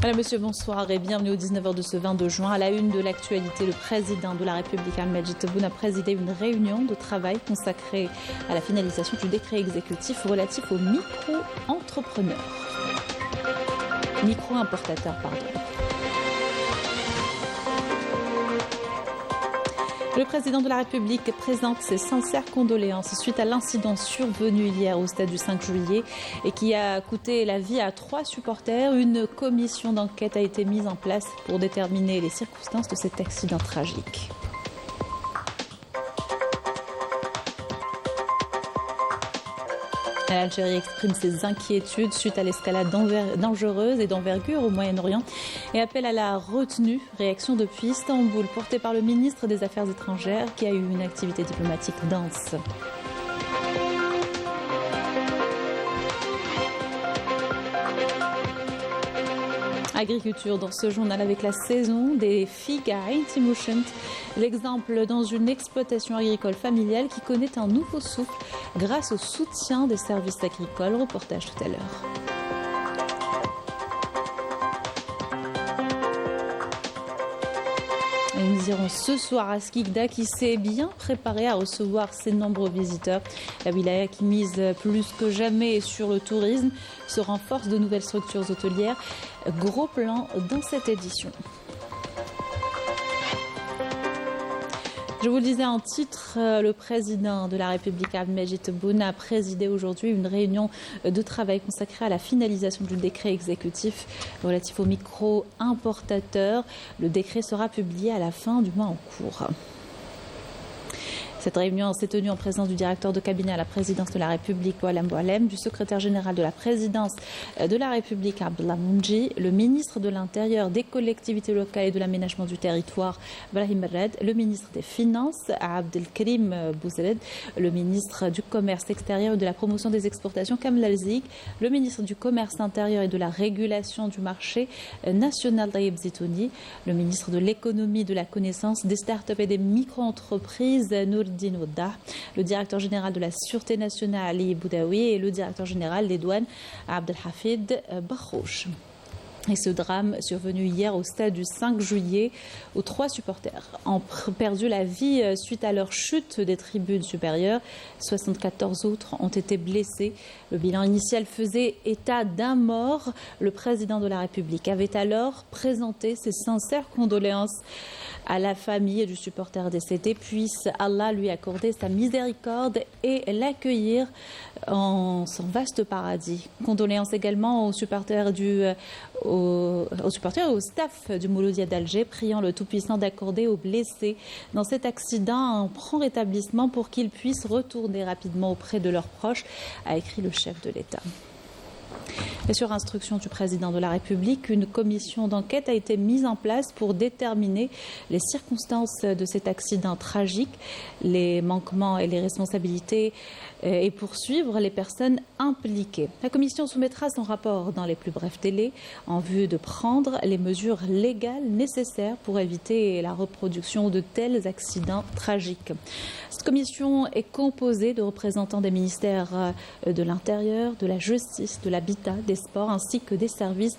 Voilà, monsieur, bonsoir et bienvenue au 19h de ce 22 juin. À la une de l'actualité, le président de la République, Ahmed Tebboune, a présidé une réunion de travail consacrée à la finalisation du décret exécutif relatif aux micro-entrepreneurs. Micro-importateurs, pardon. Le président de la République présente ses sincères condoléances suite à l'incident survenu hier au stade du 5 juillet et qui a coûté la vie à 3 supporters. Une commission d'enquête a été mise en place pour déterminer les circonstances de cet accident tragique. L'Algérie exprime ses inquiétudes suite à l'escalade dangereuse et d'envergure au Moyen-Orient et appelle à la retenue. Réaction depuis Istanbul portée par le ministre des Affaires étrangères qui a eu une activité diplomatique dense. Agriculture dans ce journal avec la saison des figues à Ain Timushent, l'exemple dans une exploitation agricole familiale qui connaît un nouveau souffle grâce au soutien des services agricoles. Reportage tout à l'heure. Nous irons ce soir à Skikda qui s'est bien préparé à recevoir ses nombreux visiteurs. La wilaya qui mise plus que jamais sur le tourisme se renforce de nouvelles structures hôtelières. Gros plan dans cette édition. Je vous le disais en titre, le président de la République, Ahmed Tebboune, a présidé aujourd'hui une réunion de travail consacrée à la finalisation du décret exécutif relatif aux micro-importateurs. Le décret sera publié à la fin du mois en cours. Cette réunion s'est tenue en présence du directeur de cabinet à la présidence de la République, Oualam Boualem, du secrétaire général de la présidence de la République, Abdullah Mounji, le ministre de l'Intérieur, des collectivités locales et de l'aménagement du territoire, Brahim Red, le ministre des Finances, Abdelkrim Bouzred, le ministre du Commerce extérieur et de la promotion des exportations, Kamel Alzik, le ministre du Commerce intérieur et de la régulation du marché national, Taïeb Zitouni, le ministre de l'économie, de la connaissance, des start-up et des micro-entreprises, Nourdine Ouda, le directeur général de la Sûreté nationale, Ali Boudaoui, et le directeur général des douanes, Abdelhafid Bakhouch. Et ce drame survenu hier au stade du 5 juillet où 3 supporters ont perdu la vie suite à leur chute des tribunes supérieures. 74 autres ont été blessés. Le bilan initial faisait état d'un mort. Le président de la République avait alors présenté ses sincères condoléances à la famille du supporter décédé. Puisse Allah lui accorder sa miséricorde et l'accueillir en son vaste paradis. Condoléances également aux supporters et au staff du Mouloudia d'Alger, priant le Tout-Puissant d'accorder aux blessés dans cet accident un prompt rétablissement pour qu'ils puissent retourner rapidement auprès de leurs proches, a écrit le chef de l'État. Et sur instruction du président de la République, une commission d'enquête a été mise en place pour déterminer les circonstances de cet accident tragique, les manquements et les responsabilités et poursuivre les personnes impliquées. La commission soumettra son rapport dans les plus brefs délais en vue de prendre les mesures légales nécessaires pour éviter la reproduction de tels accidents tragiques. Cette commission est composée de représentants des ministères de l'Intérieur, de la Justice, de l'Habitat, des Sports ainsi que des services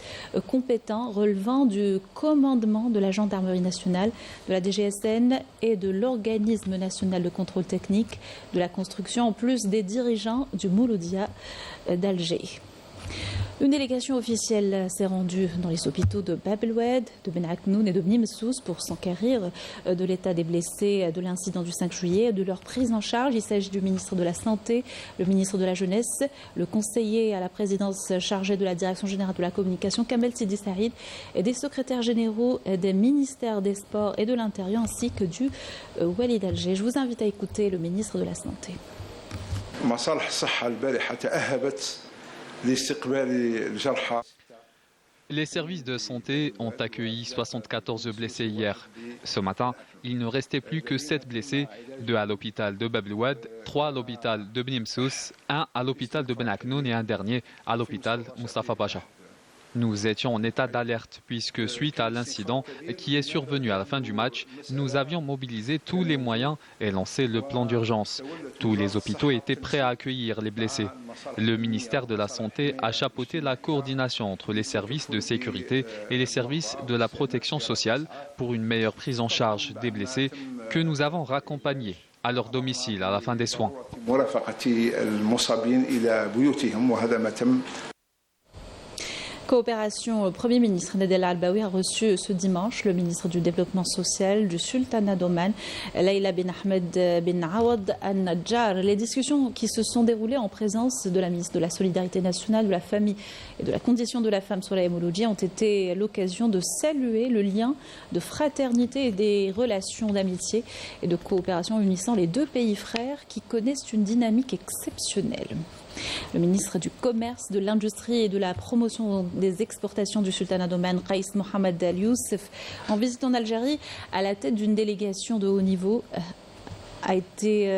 compétents relevant du commandement de la Gendarmerie nationale, de la DGSN et de l'Organisme national de contrôle technique de la construction, en plus des dirigeants du Mouloudia d'Alger. Une délégation officielle s'est rendue dans les hôpitaux de Bab el-Oued, de Ben Aknoun et de Bni Messous pour s'enquérir de l'état des blessés de l'incident du 5 juillet et de leur prise en charge. Il s'agit du ministre de la Santé, le ministre de la Jeunesse, le conseiller à la présidence chargé de la Direction générale de la communication, Kamel Sidi Saïd, et des secrétaires généraux des ministères des Sports et de l'Intérieur ainsi que du Walid Alger. Je vous invite à écouter le ministre de la Santé. Les services de santé ont accueilli 74 blessés hier. Ce matin, il ne restait plus que 7 blessés, 2 à l'hôpital de Bab el-Oued, 3 à l'hôpital de Bni Messous, 1 à l'hôpital de Ben Aknoun et un dernier à l'hôpital Mustafa Pacha. Nous étions en état d'alerte puisque suite à l'incident qui est survenu à la fin du match, nous avions mobilisé tous les moyens et lancé le plan d'urgence. Tous les hôpitaux étaient prêts à accueillir les blessés. Le ministère de la Santé a chapeauté la coordination entre les services de sécurité et les services de la protection sociale pour une meilleure prise en charge des blessés que nous avons raccompagnés à leur domicile à la fin des soins. Coopération. Le Premier ministre Nadel Al-Baoui a reçu ce dimanche le ministre du Développement social du Sultanat d'Oman, Leila bin Ahmed bin Awad Al-Najjar. Les discussions qui se sont déroulées en présence de la ministre de la Solidarité nationale, de la Famille et de la Condition de la femme, Soraya Mouloudji, ont été l'occasion de saluer le lien de fraternité et des relations d'amitié et de coopération unissant les deux pays frères qui connaissent une dynamique exceptionnelle. Le ministre du Commerce, de l'Industrie et de la Promotion des exportations du Sultanat d'Oman, Qais Mohamed Al Youssef, en visite en Algérie à la tête d'une délégation de haut niveau, a été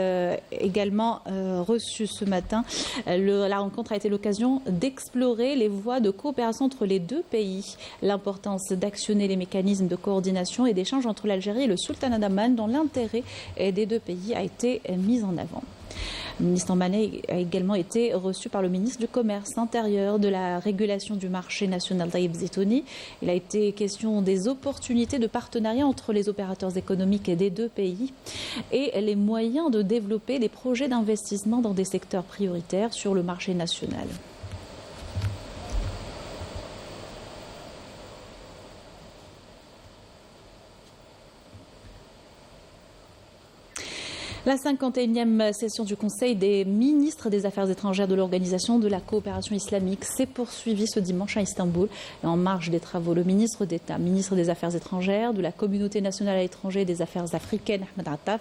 également reçu ce matin. La rencontre a été l'occasion d'explorer les voies de coopération entre les deux pays, l'importance d'actionner les mécanismes de coordination et d'échange entre l'Algérie et le Sultanat d'Oman dans l'intérêt des deux pays a été mise en avant. Le ministre Mané a également été reçu par le ministre du Commerce intérieur, de la régulation du marché national, Taïeb Zitouni. Il a été question des opportunités de partenariat entre les opérateurs économiques des deux pays et les moyens de développer des projets d'investissement dans des secteurs prioritaires sur le marché national. La 51e session du Conseil des ministres des Affaires étrangères de l'Organisation de la coopération islamique s'est poursuivie ce dimanche à Istanbul. Et en marge des travaux, le ministre d'État, ministre des Affaires étrangères, de la Communauté nationale à l'étranger et des Affaires africaines, Ahmed Attaf,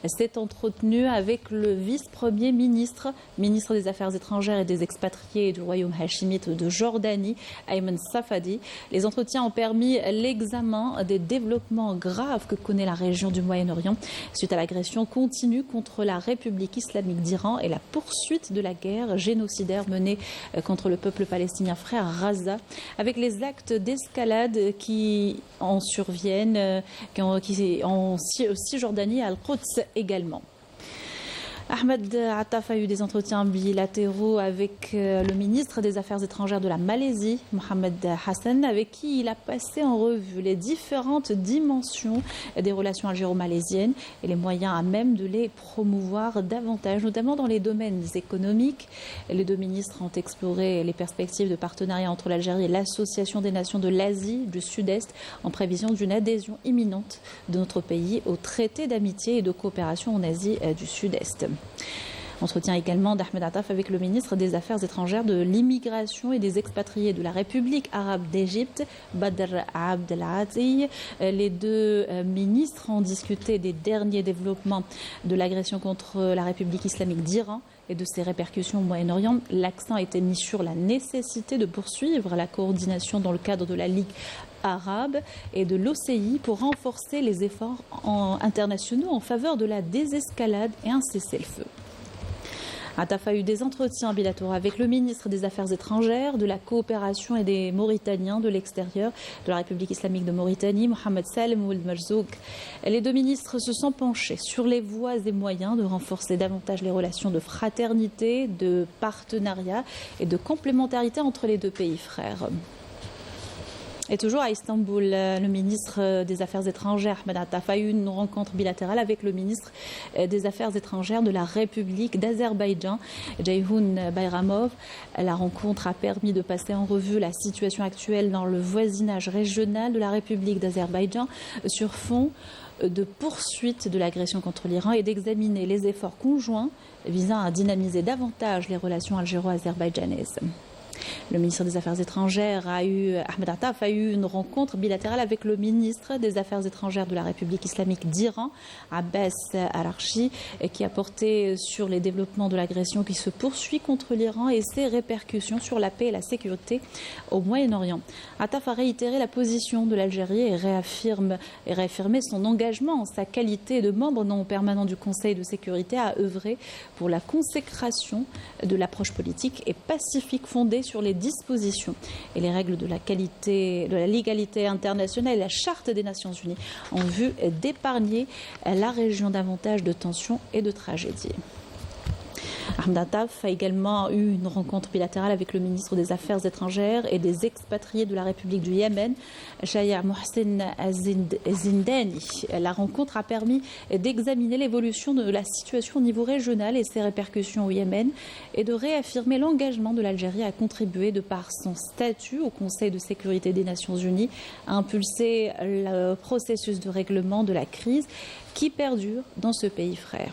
s'est entretenu avec le vice-premier ministre, ministre des Affaires étrangères et des expatriés du royaume hachimite de Jordanie, Ayman Safadi. Les entretiens ont permis l'examen des développements graves que connaît la région du Moyen-Orient suite à l'agression continue contre la République islamique d'Iran et la poursuite de la guerre génocidaire menée contre le peuple palestinien frère Gaza, avec les actes d'escalade qui en surviennent, qui en Cisjordanie et à Al-Quds également. Ahmed Attaf a eu des entretiens bilatéraux avec le ministre des Affaires étrangères de la Malaisie, Mohamed Hassan, avec qui il a passé en revue les différentes dimensions des relations algéro-malaisiennes et les moyens à même de les promouvoir davantage, notamment dans les domaines économiques. Les deux ministres ont exploré les perspectives de partenariat entre l'Algérie et l'Association des nations de l'Asie du Sud-Est en prévision d'une adhésion imminente de notre pays au traité d'amitié et de coopération en Asie du Sud-Est. Entretien également d'Ahmed Attaf avec le ministre des Affaires étrangères, de l'immigration et des expatriés de la République arabe d'Égypte, Badr Abdelhadi. Les deux ministres ont discuté des derniers développements de l'agression contre la République islamique d'Iran et de ses répercussions au Moyen-Orient. L'accent a été mis sur la nécessité de poursuivre la coordination dans le cadre de la Ligue arabe et de l'OCI pour renforcer les efforts internationaux en faveur de la désescalade et un cessez-le-feu. Attaf a eu des entretiens bilatéraux avec le ministre des Affaires étrangères, de la coopération et des Mauritaniens de l'extérieur de la République islamique de Mauritanie, Mohamed Salem Ould Merzouk. Les deux ministres se sont penchés sur les voies et moyens de renforcer davantage les relations de fraternité, de partenariat et de complémentarité entre les deux pays frères. Et toujours à Istanbul, le ministre des Affaires étrangères, Ahmed Attaf, a eu une rencontre bilatérale avec le ministre des Affaires étrangères de la République d'Azerbaïdjan, Ceyhun Bayramov. La rencontre a permis de passer en revue la situation actuelle dans le voisinage régional de la République d'Azerbaïdjan sur fond de poursuite de l'agression contre l'Iran et d'examiner les efforts conjoints visant à dynamiser davantage les relations algéro-azerbaïdjanaises. Le ministre des Affaires étrangères Ahmed Attaf, a eu une rencontre bilatérale avec le ministre des Affaires étrangères de la République islamique d'Iran, Abbas Araghchi, qui a porté sur les développements de l'agression qui se poursuit contre l'Iran et ses répercussions sur la paix et la sécurité au Moyen-Orient. Attaf a réitéré la position de l'Algérie et réaffirmé son engagement en sa qualité de membre non permanent du Conseil de sécurité à œuvrer pour la consécration de l'approche politique et pacifique fondée sur les dispositions et les règles de la légalité internationale et la Charte des Nations Unies en vue d'épargner la région davantage de tensions et de tragédies. Ahmed Attaf a également eu une rencontre bilatérale avec le ministre des Affaires étrangères et des expatriés de la République du Yémen, Shaya Mohsen Zindani. La rencontre a permis d'examiner l'évolution de la situation au niveau régional et ses répercussions au Yémen et de réaffirmer l'engagement de l'Algérie à contribuer de par son statut au Conseil de sécurité des Nations Unies à impulser le processus de règlement de la crise qui perdure dans ce pays frère.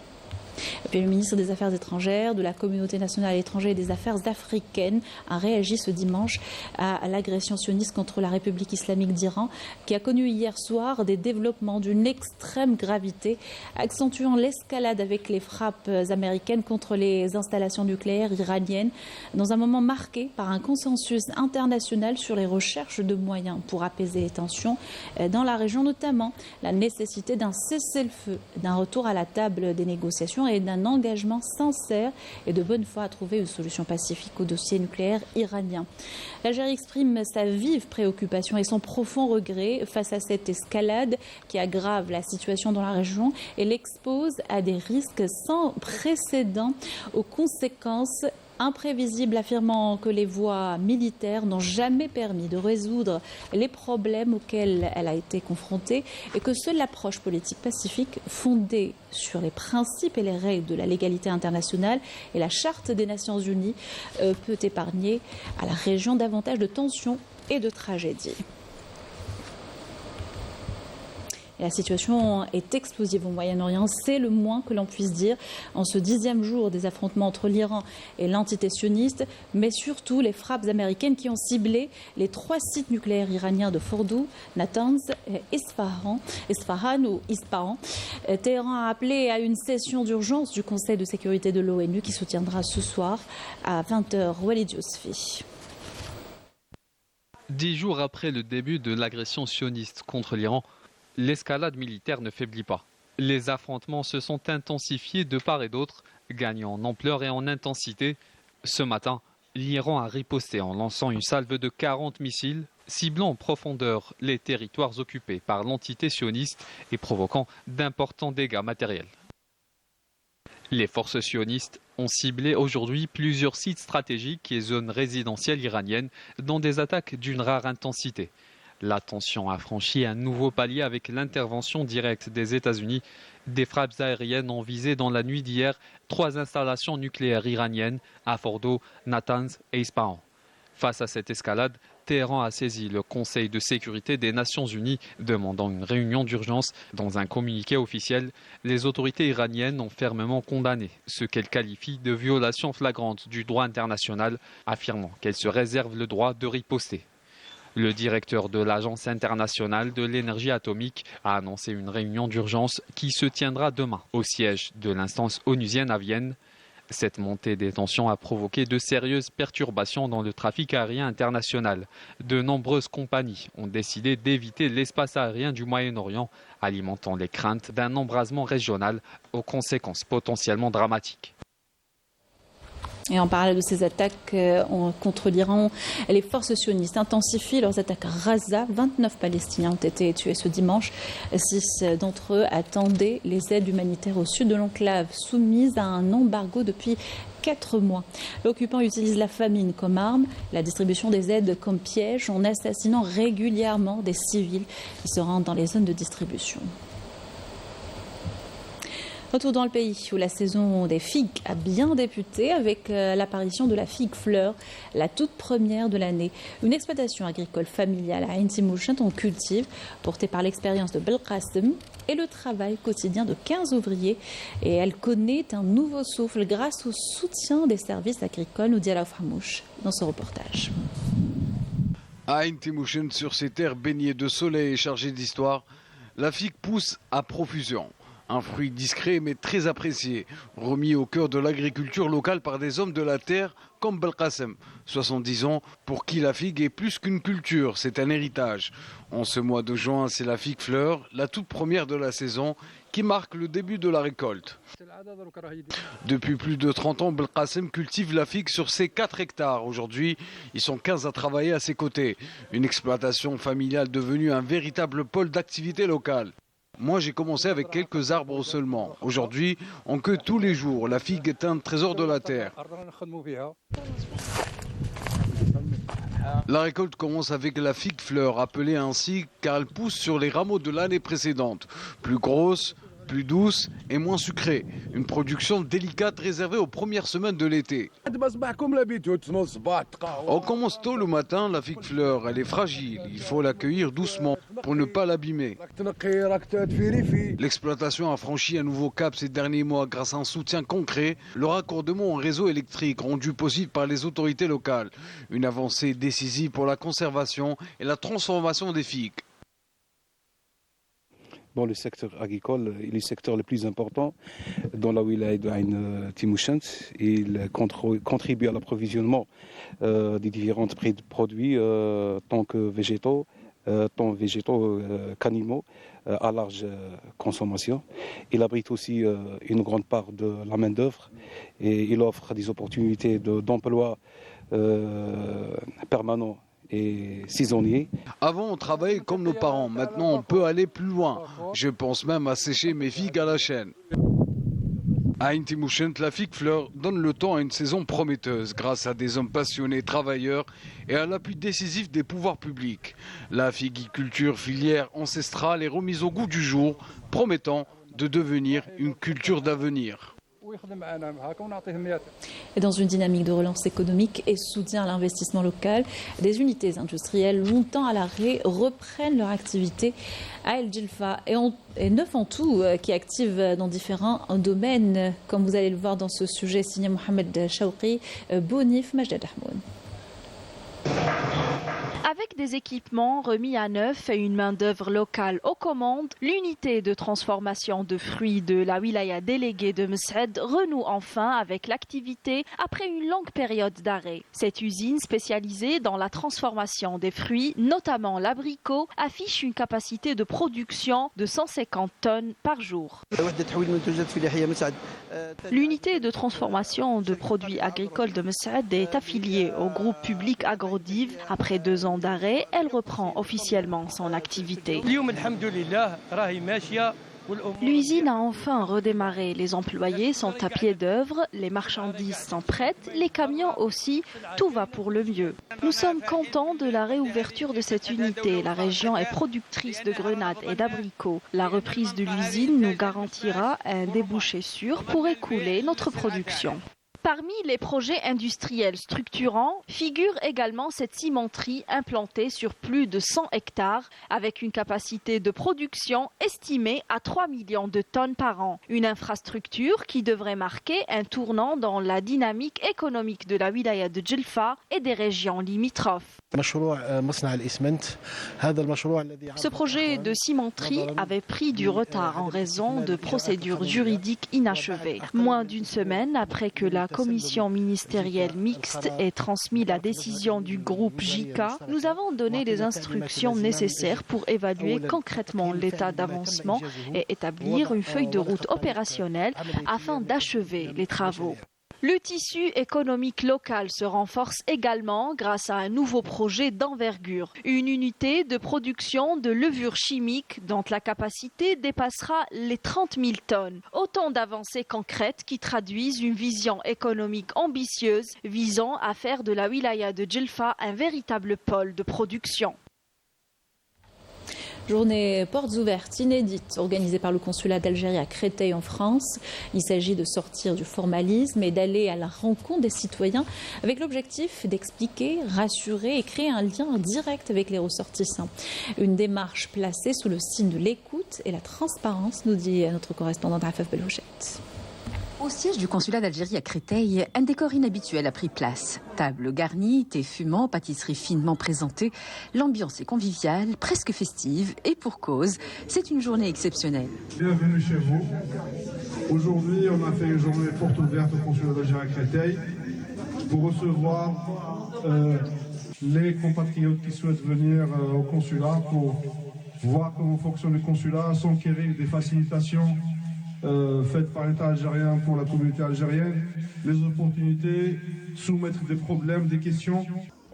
Et puis le ministre des Affaires étrangères, de la communauté nationale à l'étranger et des Affaires africaines a réagi ce dimanche à l'agression sioniste contre la République islamique d'Iran, qui a connu hier soir des développements d'une extrême gravité, accentuant l'escalade avec les frappes américaines contre les installations nucléaires iraniennes, dans un moment marqué par un consensus international sur les recherches de moyens pour apaiser les tensions dans la région, notamment la nécessité d'un cessez-le-feu, d'un retour à la table des négociations et d'un engagement sincère et de bonne foi à trouver une solution pacifique au dossier nucléaire iranien. L'Algérie exprime sa vive préoccupation et son profond regret face à cette escalade qui aggrave la situation dans la région et l'expose à des risques sans précédent aux conséquences imprévisible, affirmant que les voies militaires n'ont jamais permis de résoudre les problèmes auxquels elle a été confrontée et que seule l'approche politique pacifique fondée sur les principes et les règles de la légalité internationale et la Charte des Nations Unies peut épargner à la région davantage de tensions et de tragédies. Et la situation est explosive au Moyen-Orient, c'est le moins que l'on puisse dire en ce 10e jour des affrontements entre l'Iran et l'entité sioniste, mais surtout les frappes américaines qui ont ciblé les 3 sites nucléaires iraniens de Fordow, Natanz et Isfahan. Téhéran a appelé à une session d'urgence du Conseil de sécurité de l'ONU qui se tiendra ce soir à 20h. Walid Yousfi. 10 jours après le début de l'agression sioniste contre l'Iran, l'escalade militaire ne faiblit pas. Les affrontements se sont intensifiés de part et d'autre, gagnant en ampleur et en intensité. Ce matin, l'Iran a riposté en lançant une salve de 40 missiles, ciblant en profondeur les territoires occupés par l'entité sioniste et provoquant d'importants dégâts matériels. Les forces sionistes ont ciblé aujourd'hui plusieurs sites stratégiques et zones résidentielles iraniennes dans des attaques d'une rare intensité. La tension a franchi un nouveau palier avec l'intervention directe des États-Unis. Des frappes aériennes ont visé dans la nuit d'hier 3 installations nucléaires iraniennes à Fordow, Natanz et Ispahan. Face à cette escalade, Téhéran a saisi le Conseil de sécurité des Nations Unies, demandant une réunion d'urgence. Dans un communiqué officiel, les autorités iraniennes ont fermement condamné ce qu'elles qualifient de violation flagrante du droit international, affirmant qu'elles se réservent le droit de riposter. Le directeur de l'Agence internationale de l'énergie atomique a annoncé une réunion d'urgence qui se tiendra demain au siège de l'instance onusienne à Vienne. Cette montée des tensions a provoqué de sérieuses perturbations dans le trafic aérien international. De nombreuses compagnies ont décidé d'éviter l'espace aérien du Moyen-Orient, alimentant les craintes d'un embrasement régional aux conséquences potentiellement dramatiques. Et en parallèle de ces attaques contre l'Iran, les forces sionistes intensifient leurs attaques à Gaza. 29 Palestiniens ont été tués ce dimanche. 6 d'entre eux attendaient les aides humanitaires au sud de l'enclave, soumise à un embargo depuis 4 mois. L'occupant utilise la famine comme arme, la distribution des aides comme piège, en assassinant régulièrement des civils qui se rendent dans les zones de distribution. Retour dans le pays où la saison des figues a bien débuté avec l'apparition de la figue fleur, la toute première de l'année. Une exploitation agricole familiale à Ain Timouchen on cultive, portée par l'expérience de Belkacem et le travail quotidien de 15 ouvriers. Et elle connaît un nouveau souffle grâce au soutien des services agricoles, nous dit Alaouf Hamouche dans ce reportage. À Ain Timouchen, sur ces terres baignées de soleil et chargées d'histoire, la figue pousse à profusion. Un fruit discret mais très apprécié, remis au cœur de l'agriculture locale par des hommes de la terre comme Belkacem, 70 ans, pour qui la figue est plus qu'une culture, c'est un héritage. En ce mois de juin, c'est la figue fleur, la toute première de la saison, qui marque le début de la récolte. Depuis plus de 30 ans, Belkacem cultive la figue sur ses 4 hectares. Aujourd'hui, ils sont 15 à travailler à ses côtés. Une exploitation familiale devenue un véritable pôle d'activité locale. Moi, j'ai commencé avec quelques arbres seulement. Aujourd'hui, on cueille tous les jours. La figue est un trésor de la terre. La récolte commence avec la figue fleur, appelée ainsi car elle pousse sur les rameaux de l'année précédente. Plus grosse, plus douce et moins sucrée. Une production délicate réservée aux premières semaines de l'été. On commence tôt le matin, la figue fleur, elle est fragile. Il faut l'accueillir doucement pour ne pas l'abîmer. L'exploitation a franchi un nouveau cap ces derniers mois grâce à un soutien concret, le raccordement au réseau électrique rendu possible par les autorités locales. Une avancée décisive pour la conservation et la transformation des figues. Dans le secteur agricole, il est le secteur le plus important dans la wilaya de Ain Timouchent. Il contribue à l'approvisionnement des différents produits, tant végétaux qu'animaux, à large consommation. Il abrite aussi une grande part de la main-d'œuvre et il offre des opportunités d'emploi permanents et saisonnier. Avant, on travaillait comme nos parents. Maintenant, on peut aller plus loin. Je pense même à sécher mes figues à la chaîne. À Ain Timouchent, la figue fleur donne le temps à une saison prometteuse grâce à des hommes passionnés, travailleurs et à l'appui décisif des pouvoirs publics. La figuiculture filière ancestrale est remise au goût du jour, promettant de devenir une culture d'avenir. Et dans une dynamique de relance économique et soutien à l'investissement local, des unités industrielles longtemps à l'arrêt reprennent leur activité à El Djelfa et 9 en tout qui activent dans différents domaines. Comme vous allez le voir dans ce sujet signé Mohamed Chaouri, Bonif Majdad Ahmoun. Avec des équipements remis à neuf et une main-d'œuvre locale aux commandes, l'unité de transformation de fruits de la wilaya déléguée de Meshed renoue enfin avec l'activité après une longue période d'arrêt. Cette usine spécialisée dans la transformation des fruits, notamment l'abricot, affiche une capacité de production de 150 tonnes par jour. L'unité de transformation de produits agricoles de Meshed est affiliée au groupe public Agrodiv. Après 2 ans d'arrêt, elle reprend officiellement son activité. L'usine a enfin redémarré. Les employés sont à pied d'œuvre, les marchandises sont prêtes, les camions aussi. Tout va pour le mieux. Nous sommes contents de la réouverture de cette unité. La région est productrice de grenades et d'abricots. La reprise de l'usine nous garantira un débouché sûr pour écouler notre production. Parmi les projets industriels structurants figure également cette cimenterie implantée sur plus de 100 hectares avec une capacité de production estimée à 3 millions de tonnes par an. Une infrastructure qui devrait marquer un tournant dans la dynamique économique de la wilaya de Djelfa et des régions limitrophes. Ce projet de cimenterie avait pris du retard en raison de procédures juridiques inachevées. Moins d'une semaine après que la commission ministérielle mixte ait transmis la décision du groupe JICA, nous avons donné les instructions nécessaires pour évaluer concrètement l'état d'avancement et établir une feuille de route opérationnelle afin d'achever les travaux. Le tissu économique local se renforce également grâce à un nouveau projet d'envergure. Une unité de production de levures chimiques dont la capacité dépassera les 30 000 tonnes. Autant d'avancées concrètes qui traduisent une vision économique ambitieuse visant à faire de la wilaya de Djelfa un véritable pôle de production. Journée portes ouvertes inédite organisée par le consulat d'Algérie à Créteil en France. Il s'agit de sortir du formalisme et d'aller à la rencontre des citoyens avec l'objectif d'expliquer, rassurer et créer un lien direct avec les ressortissants. Une démarche placée sous le signe de l'écoute et la transparence, nous dit notre correspondante Afaf Belouchet. Au siège du consulat d'Algérie à Créteil, un décor inhabituel a pris place. Table garnie, thé fumant, pâtisserie finement présentée. L'ambiance est conviviale, presque festive et pour cause, c'est une journée exceptionnelle. Bienvenue chez vous. Aujourd'hui, on a fait une journée porte ouverte au consulat d'Algérie à Créteil pour recevoir les compatriotes qui souhaitent venir au consulat pour voir comment fonctionne le consulat, s'enquérir des facilitations faites par l'État algérien pour la communauté algérienne, les opportunités, soumettre des problèmes, des questions.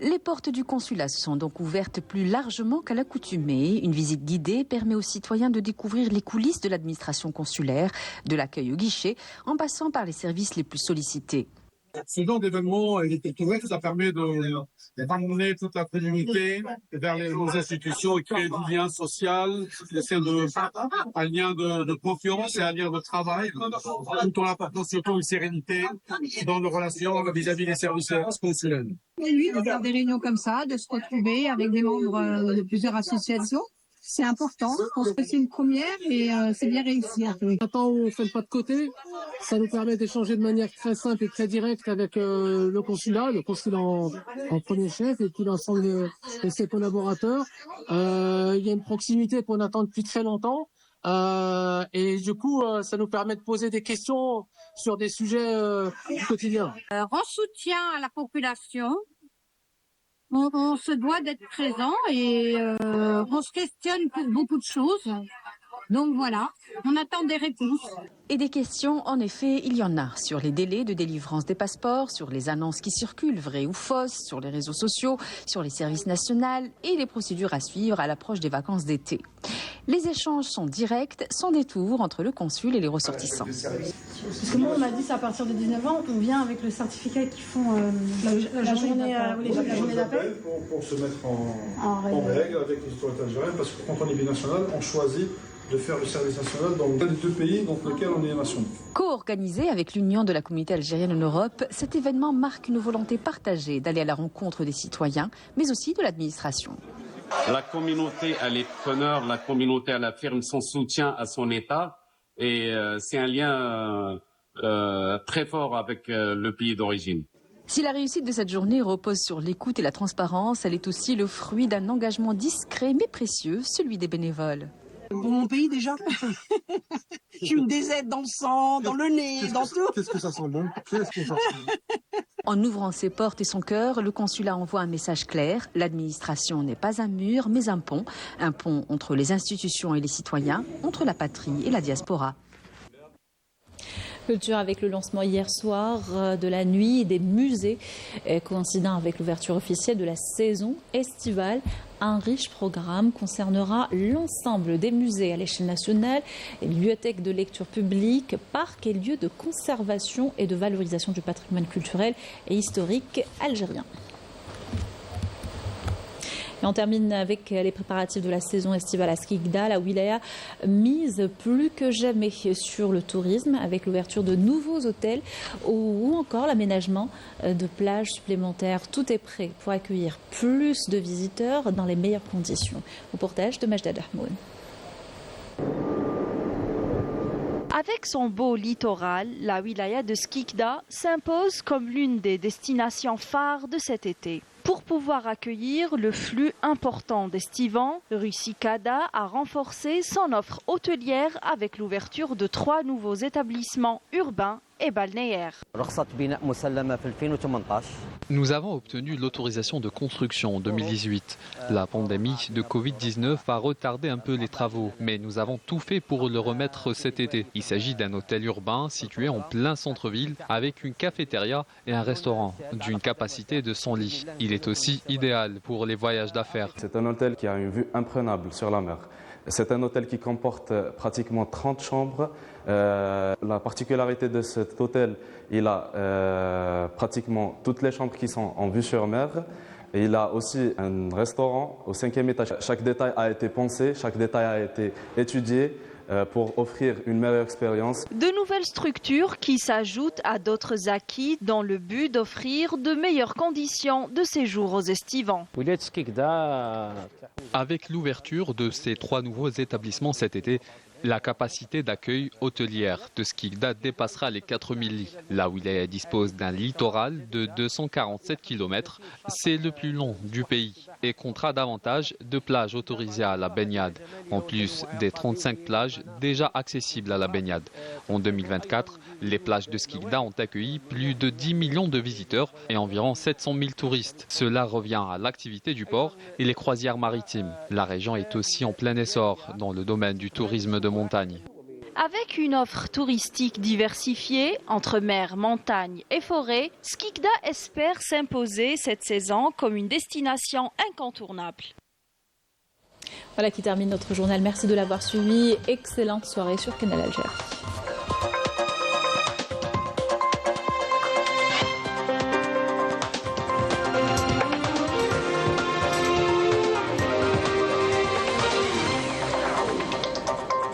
Les portes du consulat sont donc ouvertes plus largement qu'à l'accoutumée. Une visite guidée permet aux citoyens de découvrir les coulisses de l'administration consulaire, de l'accueil au guichet, en passant par les services les plus sollicités. Ce genre d'événement, ça permet de ramener toute la communauté vers nos institutions et créer du lien social, c'est un lien de confiance et un lien de travail, tout en apportant surtout une sérénité dans nos relations vis-à-vis des services consulaires. Et lui, de faire des réunions comme ça, de se retrouver avec des membres de plusieurs associations, c'est important. Je pense que c'est une première et c'est bien réussi. Maintenant, on ne fait le pas de côté. Ça nous permet d'échanger de manière très simple et très directe avec le consulat en premier chef et puis l'ensemble de ses collaborateurs. Il y a une proximité qu'on attend depuis très longtemps. Et du coup, ça nous permet de poser des questions sur des sujets quotidiens. En soutien à la population, on se doit d'être présent et on se questionne pour beaucoup de choses. Donc voilà, on attend des réponses. Et des questions, en effet, il y en a. Sur les délais de délivrance des passeports, sur les annonces qui circulent, vraies ou fausses, sur les réseaux sociaux, sur les services nationaux et les procédures à suivre à l'approche des vacances d'été. Les échanges sont directs, sans détour entre le consul et les ressortissants. Parce que moi, on m'a dit c'est à partir de 19 ans, on vient avec le certificat qui font la journée d'appel. Pour se mettre en règle avec les autorités algériennes, parce que quand on est binational, on choisit de faire le service national dans les deux pays dans lesquels on est national. Co-organisé avec l'Union de la communauté algérienne en Europe, cet événement marque une volonté partagée d'aller à la rencontre des citoyens, mais aussi de l'administration. La communauté, elle est preneur, la communauté, elle affirme son soutien à son État et c'est un lien très fort avec le pays d'origine. Si la réussite de cette journée repose sur l'écoute et la transparence, elle est aussi le fruit d'un engagement discret mais précieux, celui des bénévoles. Pour mon pays déjà, j'ai eu des aides dans le sang, dans le nez, dans tout. Qu'est-ce que ça sent bon? En ouvrant ses portes et son cœur, le consulat envoie un message clair. L'administration n'est pas un mur, mais un pont entre les institutions et les citoyens, entre la patrie et la diaspora. Culture avec le lancement hier soir de la nuit des musées, coïncidant avec l'ouverture officielle de la saison estivale. Un riche programme concernera l'ensemble des musées à l'échelle nationale, bibliothèques de lecture publique, parcs et lieux de conservation et de valorisation du patrimoine culturel et historique algérien. Et on termine avec les préparatifs de la saison estivale à Skikda. La wilaya mise plus que jamais sur le tourisme avec l'ouverture de nouveaux hôtels ou encore l'aménagement de plages supplémentaires. Tout est prêt pour accueillir plus de visiteurs dans les meilleures conditions. Reportage de Majda Dahmoun. Avec son beau littoral, la wilaya de Skikda s'impose comme l'une des destinations phares de cet été. Pour pouvoir accueillir le flux important d'estivants, Russikada a renforcé son offre hôtelière avec l'ouverture de 3 nouveaux établissements urbains et balnéaires. Nous avons obtenu l'autorisation de construction en 2018. La pandémie de Covid-19 a retardé un peu les travaux, mais nous avons tout fait pour le remettre cet été. Il s'agit d'un hôtel urbain situé en plein centre-ville avec une cafétéria et un restaurant d'une capacité de 100 lits. Il est aussi idéal pour les voyages d'affaires. C'est un hôtel qui a une vue imprenable sur la mer. C'est un hôtel qui comporte pratiquement 30 chambres. La particularité de cet hôtel, il a pratiquement toutes les chambres qui sont en vue sur mer. Et il a aussi un restaurant au 5e étage. Chaque détail a été pensé, chaque détail a été étudié pour offrir une meilleure expérience. De nouvelles structures qui s'ajoutent à d'autres acquis dans le but d'offrir de meilleures conditions de séjour aux estivants. Avec l'ouverture de ces 3 nouveaux établissements cet été, La capacité d'accueil hôtelière de Skikda dépassera les 4000 lits. La wilaya dispose d'un littoral de 247 km. C'est le plus long du pays et comptera davantage de plages autorisées à la baignade, en plus des 35 plages déjà accessibles à la baignade. En 2024, les plages de Skikda ont accueilli plus de 10 millions de visiteurs et environ 700 000 touristes. Cela revient à l'activité du port et les croisières maritimes. La région est aussi en plein essor dans le domaine du tourisme de montagne. Avec une offre touristique diversifiée entre mer, montagne et forêt, Skikda espère s'imposer cette saison comme une destination incontournable. Voilà qui termine notre journal. Merci de l'avoir suivi. Excellente soirée sur Canal Algérie.